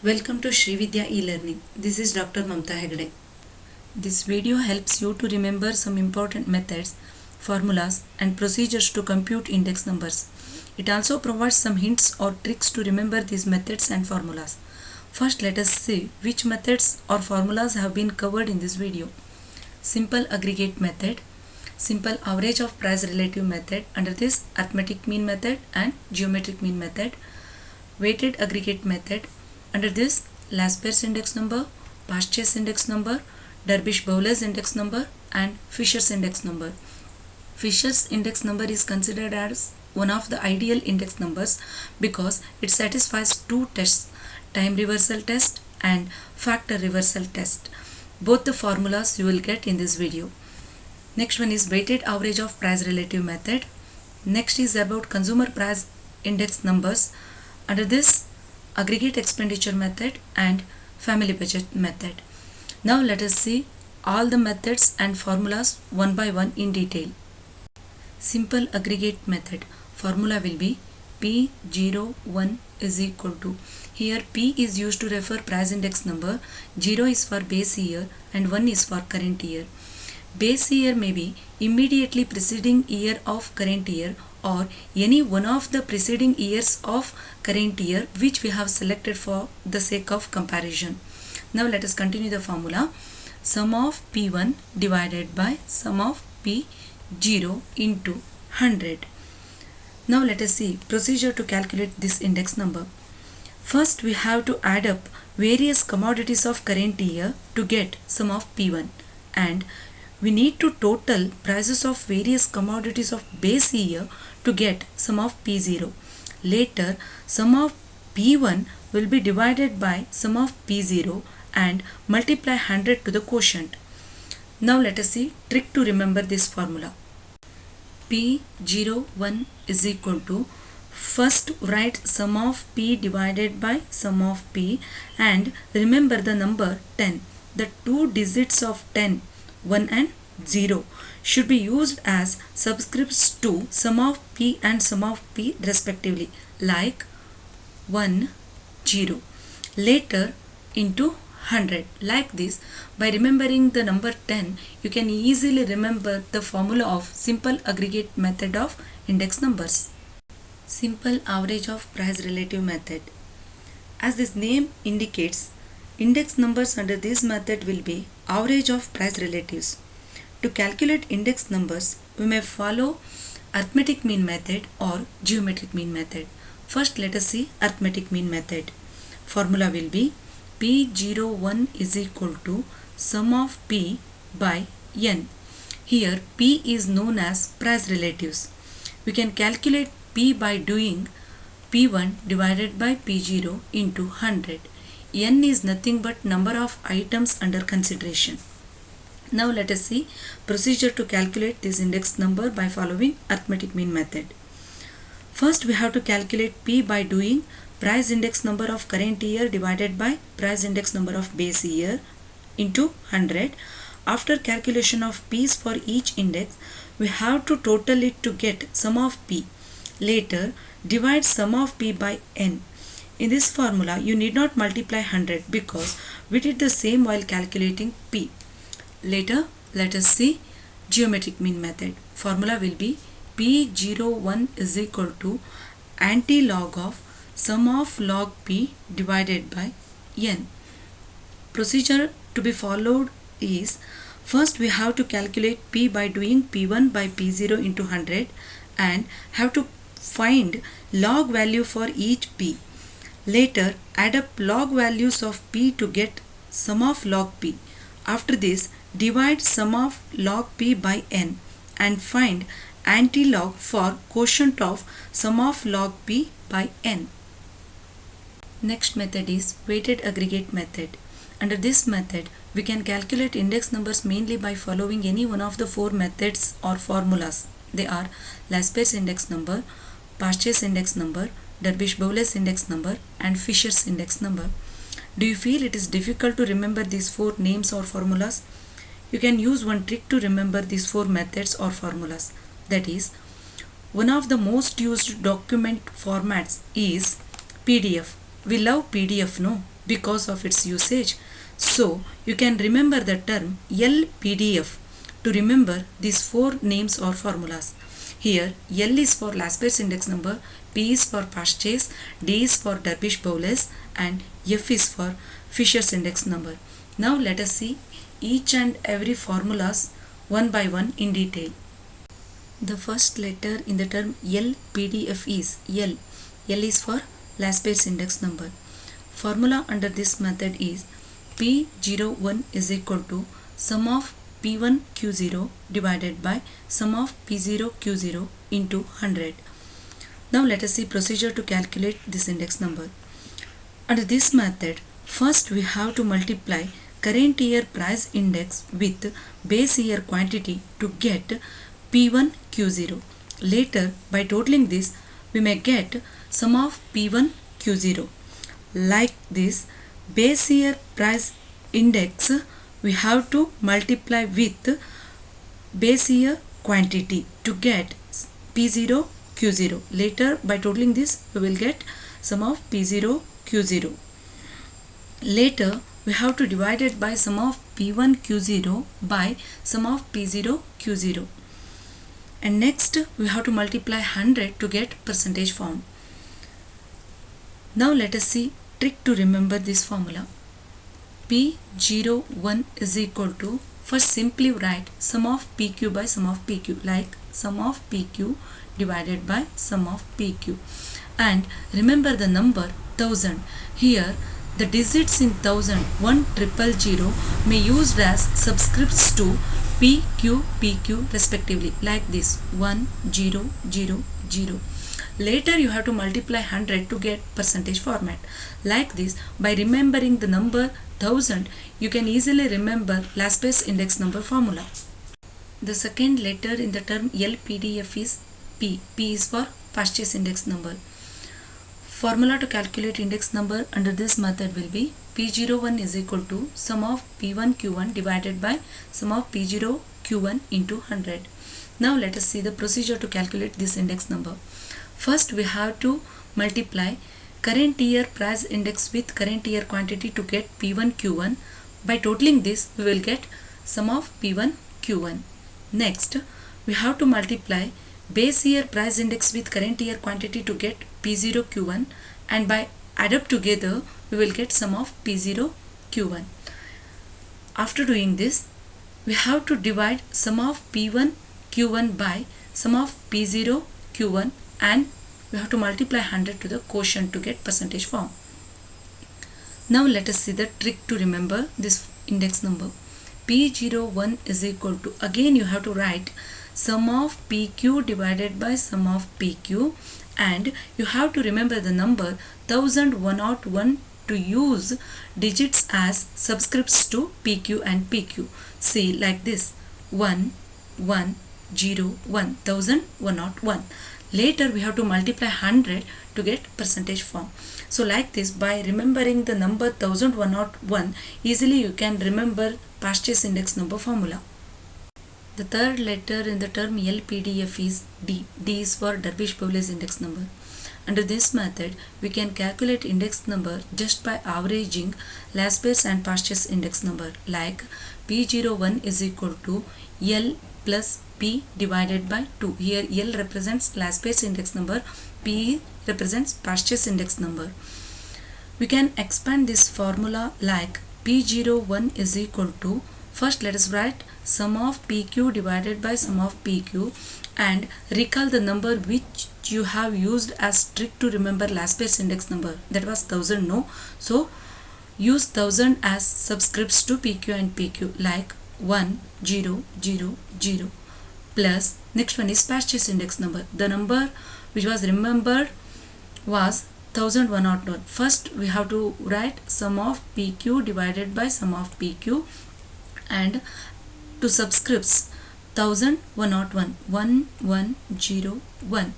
Welcome to Sri Vidya e-learning. This is Dr. Mamta Hegde. This video helps you to remember some important methods, formulas and procedures to compute index numbers. It also provides some hints or tricks to remember these methods and formulas. First, let us see which methods or formulas have been covered in this video. Simple aggregate method, simple average of price relative method, under this arithmetic mean method and geometric mean method, weighted aggregate method, under this Laspers index number, Pashches index number, Derbyshire-Bowles index number and Fisher's index number. Fisher's index number is considered as one of the ideal index numbers because it satisfies two tests, time reversal test and factor reversal test. Both the formulas you will get in this video. Next one is weighted average of price relative method. Next is about consumer price index numbers. Under this aggregate expenditure method and family budget method. Now let us see all the methods and formulas one by one in detail. Simple aggregate method. Formula will be P01 is equal to, here P is used to refer price index number, 0 is for base year and 1 is for current year. Base year may be immediately preceding year of current year or any one of the preceding years of current year which we have selected for the sake of comparison. Now let us continue the formula. Sum of P1 divided by sum of P0 into 100. Now let us see procedure to calculate this index number. First we have to add up various commodities of current year to get sum of P1, and we need to total prices of various commodities of base year to get sum of P0. Later, sum of P1 will be divided by sum of P0 and multiply 100 to the quotient. Now let us see trick to remember this formula. P01 is equal to, first write sum of P divided by sum of P and remember the number 10. The two digits of 10, 1 and 0 should be used as subscripts to sum of P and sum of P respectively, like 1, 0. Later into 100. Like this, by remembering the number 10, you can easily remember the formula of simple aggregate method of index numbers. Simple average of price relative method. As this name indicates, index numbers under this method will be average of price relatives. To calculate index numbers, we may follow arithmetic mean method or geometric mean method. First let us see arithmetic mean method. Formula will be P01 is equal to sum of P by N. Here P is known as price relatives. We can calculate P by doing P1 divided by P0 into 100. N is nothing but number of items under consideration. Now let us see procedure to calculate this index number by following arithmetic mean method. First we have to calculate P by doing price index number of current year divided by price index number of base year into 100. After calculation of P's for each index, we have to total it to get sum of P. Later, divide sum of P by N. In this formula, you need not multiply 100 because we did the same while calculating P. Later, let us see geometric mean method. Formula will be P01 is equal to anti-log of sum of log P divided by N. Procedure to be followed is, first we have to calculate P by doing P1 by P0 into 100 and have to find log value for each P. Later add up log values of P to get sum of log P. After this, divide sum of log P by N and find anti-log for quotient of sum of log P by N. Next method is weighted aggregate method. Under this method, we can calculate index numbers mainly by following any one of the four methods or formulas. They are Laspers index number, Pashches index number, Derbyshire-Bowles index number and Fisher's index number. Do you feel it is difficult to remember these four names or formulas? You can use one trick to remember these four methods or formulas. That is, one of the most used document formats is PDF. We love PDF, no? because of its usage. So you can remember the term LPDF to remember these four names or formulas. Here L is for last base index number, P is for Pashchase, D is for Dervish-Bowles, and F is for Fisher's index number. Now let us see each and every formulas one by one in detail. The first letter in the term LPDF is L. L is for last base index number. Formula under this method is P01 is equal to sum of P1 Q0 divided by sum of P0 Q0 into 100. Now let us see procedure to calculate this index number. Under this method, first we have to multiply current year price index with base year quantity to get P1 Q0. Later, by totaling this, we may get sum of P1 Q0. Like this, base year price index we have to multiply with base year quantity to get P0 Q0. Later, by totaling this, we will get sum of P0 Q0. Later, we have to divide it by sum of P1 Q0 by sum of P0 Q0. And next, we have to multiply 100 to get percentage form. Now let us see trick to remember this formula. P01 is equal to, first simply write sum of PQ by sum of PQ, like sum of PQ divided by sum of PQ. And remember the number 1000. Here the digits in 1000, 1000 may used as subscripts to PQ, PQ respectively, like this 1000. Later you have to multiply 100 to get percentage format. Like this, by remembering the number 1000, you can easily remember last base index number formula. The second letter in the term LPDF is P. P is for purchase index number. Formula to calculate index number under this method will be P01 is equal to sum of P1 Q1 divided by sum of P0 Q1 into 100. Now let us see the procedure to calculate this index number. First we have to multiply current year price index with current year quantity to get P1 Q1. By totaling this, we will get sum of P1 Q1. Next, we have to multiply base year price index with current year quantity to get P0 Q1, and by add up together we will get sum of P0 Q1. After doing this, we have to divide sum of P1 Q1 by sum of P0 Q1, and we have to multiply 100 to the quotient to get percentage form. Now let us see the trick to remember this index number. P01 is equal to, again you have to write sum of PQ divided by sum of PQ, and you have to remember the number 1101 to use digits as subscripts to PQ and PQ. See, like this 1101, 1101. Later we have to multiply 100 to get percentage form. So like this, by remembering the number 1101, easily you can remember purchase index number formula. The third letter in the term LPDF is D. D is for Dervish-Bowles index number. Under this method, we can calculate index number just by averaging last base and purchase index number, like P01 is equal to L plus P divided by 2. Here L represents last base index number, P represents purchase index number. We can expand this formula like P01 is equal to, first let us write sum of PQ divided by sum of PQ, and recall the number which you have used as trick to remember last base index number, that was 1000, no? So use 1000 as subscripts to PQ and PQ, like 1000 plus next one is purchase index number. The number which was remembered was 1101. First we have to write sum of PQ divided by sum of PQ, and to subscripts 1101, 1101.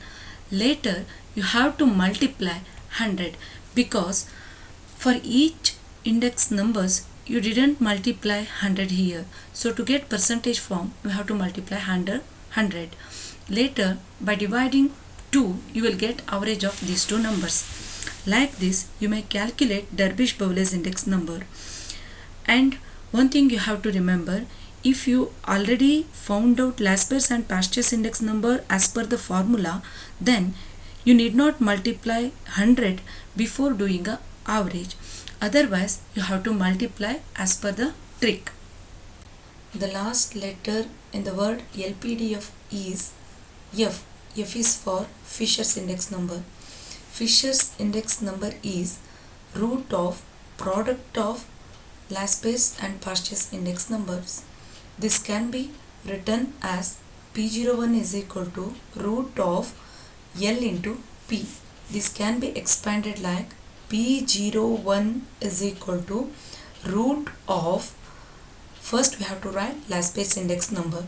Later you have to multiply 100, because for each index numbers you didn't multiply 100 here. So to get percentage form, we have to multiply 100. Later, by dividing 2, you will get average of these two numbers. Like this, you may calculate Dervish-Bowles index number. And one thing you have to remember, if you already found out Laspers and Pastures index number as per the formula, then you need not multiply 100 before doing a average. Otherwise, you have to multiply as per the trick. The last letter in the word LPDF is F. F is for Fisher's index number. Fisher's index number is root of product of Laspers and Pastures index numbers. This can be written as P01 is equal to root of L into P. This can be expanded like P01 is equal to root of, first we have to write Laspers index number.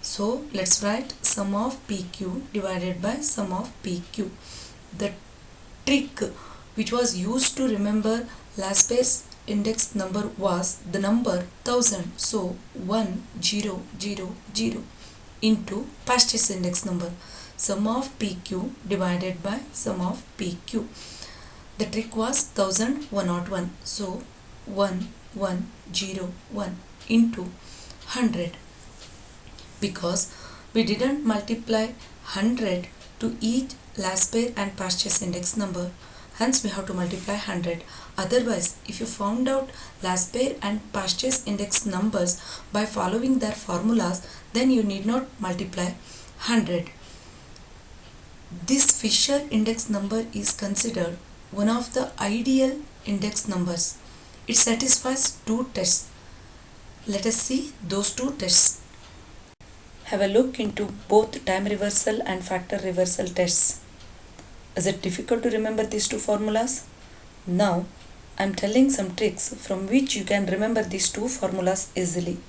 So let's write sum of PQ divided by sum of PQ. The trick which was used to remember Laspers index number was the number 1000. So 1000 into Pastures index number. Sum of PQ divided by sum of PQ. The trick was 1101. So 1101 into 100. Because we didn't multiply 100 to each Laspers and Pastures index number. Hence we have to multiply 100. Otherwise, if you found out Laspers and Pastures index numbers by following their formulas, then you need not multiply 100. This Fisher index number is considered one of the ideal index numbers. It satisfies two tests. Let us see those two tests. Have a look into both time reversal and factor reversal tests. Is it difficult to remember these two formulas? Now, I am telling some tricks from which you can remember these two formulas easily.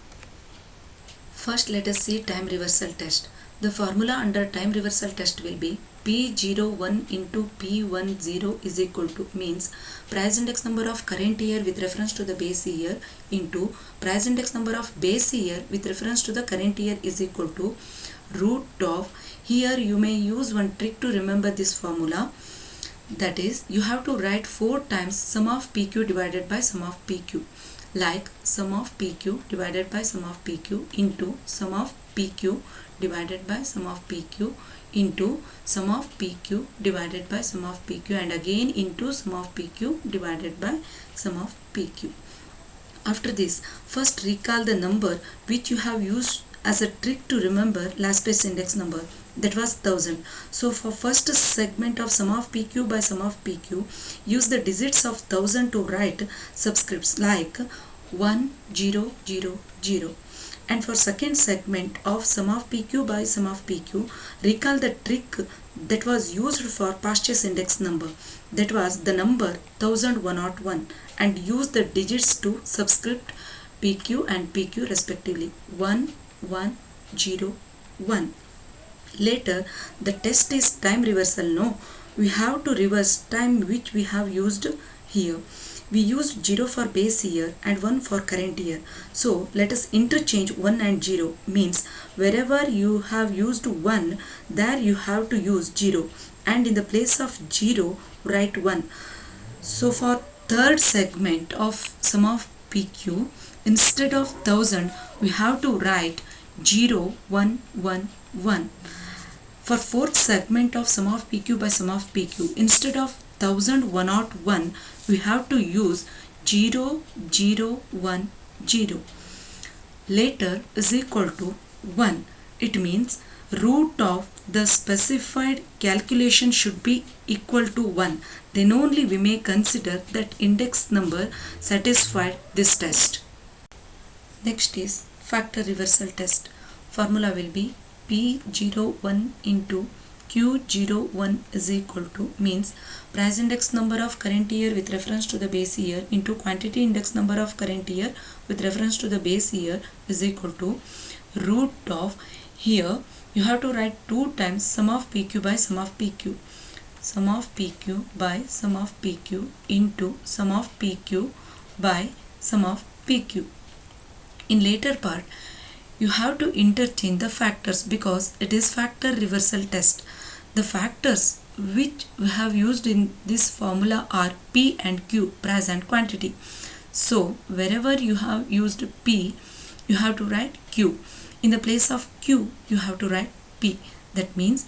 First, let us see time reversal test. The formula under time reversal test will be P01 into P10 is equal to, means price index number of current year with reference to the base year into price index number of base year with reference to the current year is equal to root of. Here you may use one trick to remember this formula. That is, you have to write 4 times sum of PQ divided by sum of PQ. Like sum of PQ divided by sum of PQ into sum of PQ divided by sum of PQ into sum of PQ divided by sum of PQ and again into sum of PQ divided by sum of PQ. After this, first recall the number which you have used as a trick to remember Laspers index number. That was 1000. So for first segment of sum of PQ by sum of PQ, use the digits of 1000 to write subscripts like 1000. And for second segment of sum of PQ by sum of PQ, recall the trick that was used for Pastures index number. That was the number 1101 and use the digits to subscript PQ and PQ respectively. 1101. Later, the test is time reversal. No, we have to reverse time which we have used here. We used 0 for base year and 1 for current year. So let us interchange 1 and 0, means wherever you have used 1, there you have to use 0, and in the place of 0 write 1. So for third segment of sum of PQ, instead of 1000 we have to write 0111. For fourth segment of sum of PQ by sum of PQ, instead of 1101 we have to use 0010. Later is equal to 1. It means root of the specified calculation should be equal to 1. Then only we may consider that index number satisfied this test. Next is factor reversal test. Formula will be P01 into Q01 is equal to, means price index number of current year with reference to the base year into quantity index number of current year with reference to the base year is equal to root of. Here you have to write 2 times sum of PQ by sum of PQ. Sum of PQ by sum of PQ into sum of PQ by sum of PQ. In later part, you have to interchange the factors because it is factor reversal test. The factors which we have used in this formula are P and Q, price and quantity. So wherever you have used P, you have to write Q. In the place of Q, you have to write P. That means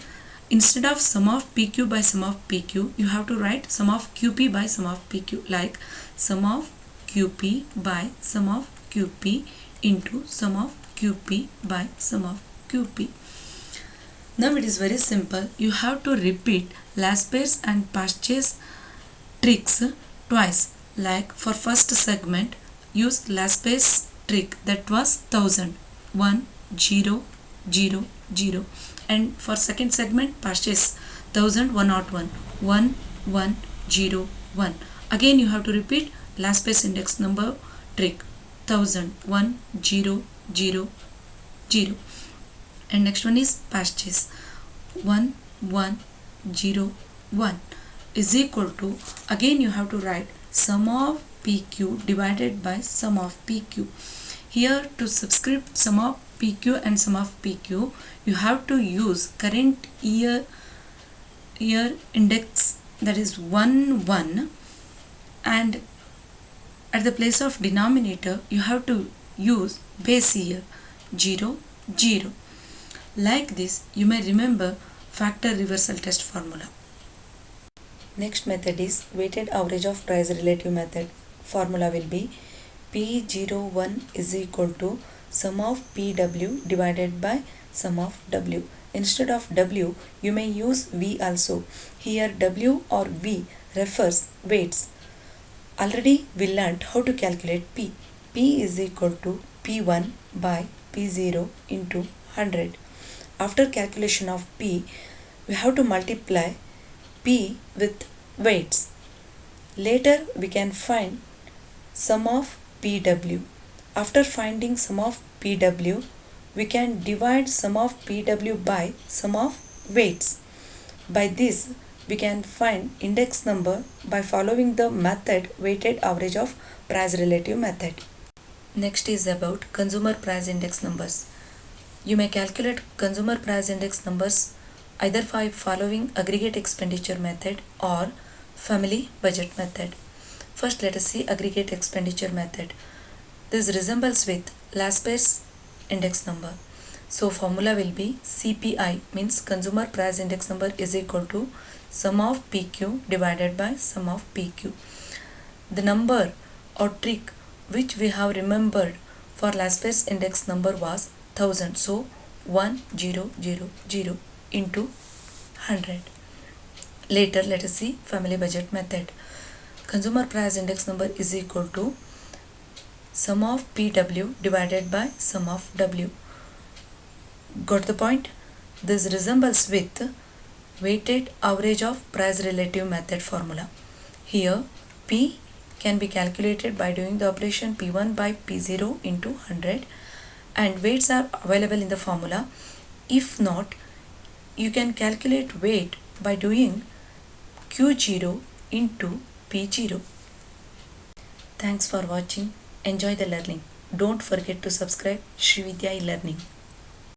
instead of sum of PQ by sum of PQ, you have to write sum of QP by sum of PQ, like sum of QP by sum of QP into sum of QP by sum of QP. Now it is very simple. You have to repeat Laspeyres and Paschet's tricks twice. Like for first segment, use Laspeyres trick, that was 1000, 1 0 0 0, and for second segment Paschet's 1000 101, 1 1 0 1. Again you have to repeat Laspeyres index number trick, 1000 1 0 0 0, and next one is Paschet's 1 1 0 1 is equal to, again you have to write sum of PQ divided by sum of PQ. Here to subscript sum of PQ and sum of PQ, you have to use current year index, that is 1 1, and at the place of denominator you have to use base year 0 0. Like this you may remember factor reversal test formula. Next method is weighted average of price relative method. Formula will be P01 is equal to sum of PW divided by sum of W. Instead of W, you may use V also. Here W or V refers weights. Already we learnt how to calculate P. P is equal to P1 by P0 into 100. After calculation of P, we have to multiply P with weights. Later we can find sum of PW. After finding sum of PW, we can divide sum of PW by sum of weights. By this, we can find index number by following the method weighted average of price relative method. Next is about consumer price index numbers. You may calculate consumer price index numbers either by following aggregate expenditure method or family budget method. First let us see aggregate expenditure method. This resembles with Laspeyres index number. So formula will be CPI, means consumer price index number, is equal to sum of PQ divided by sum of PQ. The number or trick which we have remembered for Laspeyres index number was 1000. So 1000 into 100. Later let us see family budget method. Consumer price index number is equal to sum of PW divided by sum of W. Got the point? This resembles with weighted average of price relative method formula. Here P can be calculated by doing the operation P1 by P0 into 100, and weights are available in the formula. If not, you can calculate weight by doing Q0 into P0. Thanks for watching. Enjoy the learning. Don't forget to subscribe Srividya e-Learning.